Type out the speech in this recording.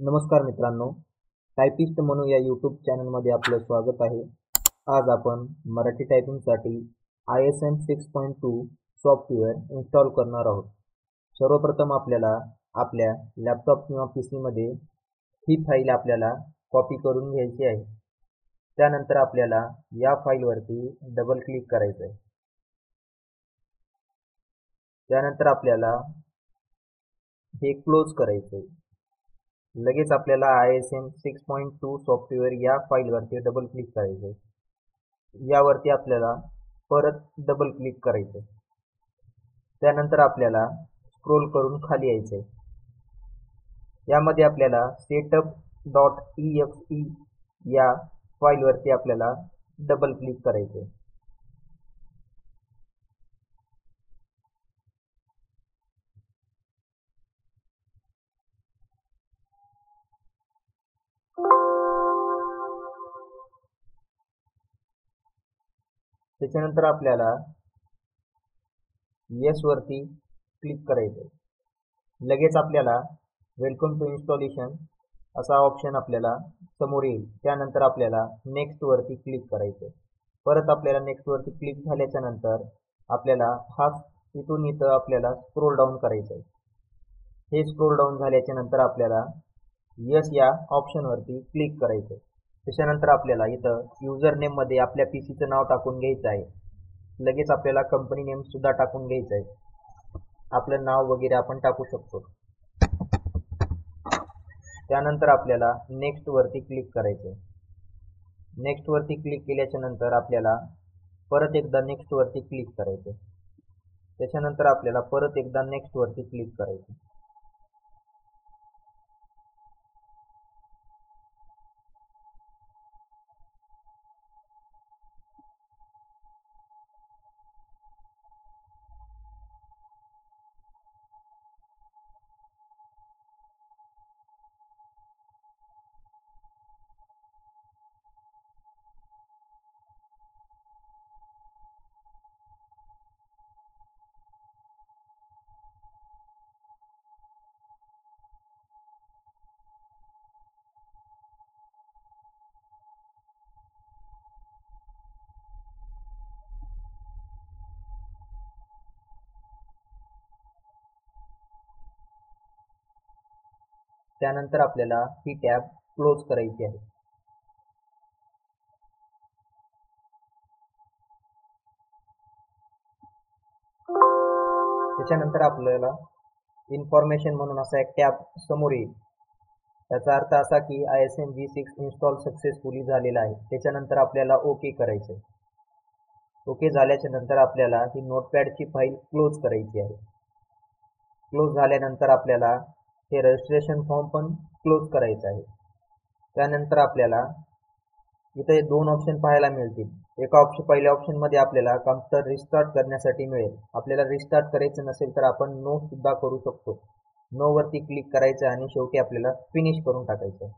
नमस्कार मित्रांनो, टायपिस्ट म्हणून या यूट्यूब चॅनलमध्ये आपलं स्वागत आहे. आज आपण मराठी टायपिंगसाठी ISM 6.2 सॉफ्टवेअर इन्स्टॉल करणार आहोत. सर्वप्रथम आपल्याला आपल्या लॅपटॉप किंवा PC मध्ये ही फाईल आपल्याला कॉपी करून घ्यायची आहे. त्यानंतर आपल्याला या फाईलवरती डबल क्लिक करायचं आहे. त्यानंतर आपल्याला हे क्लोज करायचं आहे. लगेच आपल्याला ISM 6.2 सॉफ्टवेअर या फाईलवरती डबल क्लिक करायचं आहे. यावरती आपल्याला परत डबल क्लिक करायचं आहे. त्यानंतर आपल्याला स्क्रोल करून खाली यायचं आहे. यामध्ये आपल्याला setup.exe या फाईलवरती आपल्याला डबल क्लिक करायचं आहे. त्याच्यानंतर आपल्याला येस वरती क्लिक करायचं. लगेच आपल्याला वेलकम टू इन्स्टॉलेशन असा ऑप्शन आपल्याला समोर येईल. त्यानंतर आपल्याला नेक्स्ट वरती क्लिक करायचं. परत आपल्याला नेक्स्ट वरती क्लिक झाल्याच्या नंतर आपल्याला इथून इथं आपल्याला स्क्रोल डाऊन करायचं आहे. हे स्क्रोल डाऊन झाल्याच्या नंतर आपल्याला येस या ऑप्शन वरती क्लिक करायचं. त्याच्यानंतर आपल्याला इथं युजर नेम मध्ये आपल्या PCचं नाव टाकून घ्यायचं आहे. लगेच आपल्याला कंपनी नेम सुद्धा टाकून घ्यायचं आहे. आपलं नाव वगैरे आपण टाकू शकतो. त्यानंतर आपल्याला नेक्स्ट वरती क्लिक करायचं. नेक्स्ट वरती क्लिक केल्याच्या नंतर आपल्याला परत एकदा नेक्स्ट वरती क्लिक करायचं. त्याच्यानंतर आपल्याला परत एकदा नेक्स्ट वरती क्लिक करायचं. त्यानंतर आपल्याला ही टॅब क्लोज करायची आहे. त्याच्यानंतर आपल्याला इन्फॉर्मेशन म्हणून असा एक टॅब समोर येईल. त्याचा अर्थ असा की ISM V6 इन्स्टॉल सक्सेसफुली झालेला आहे. त्याच्यानंतर आपल्याला ओके करायचं. ओके झाल्याच्या नंतर आपल्याला ही नोटपॅडची फाईल क्लोज करायची आहे. क्लोज झाल्यानंतर आपल्याला हे रजिस्ट्रेशन फॉर्म पण क्लोज करायचं आहे. त्यानंतर आपल्याला इथे दोन ऑप्शन पाहायला मिळतील. पहिल्या ऑप्शन मध्ये आपल्याला कॉम्प्युटर रिस्टार्ट करण्यासाठी मिळेल. आपल्याला रिस्टार्ट करायचं नसेल तर आपण नो सुद्धा करू शकतो. नो वरती क्लिक करायचं आणि शेवटी आपल्याला फिनिश करून टाकायचं.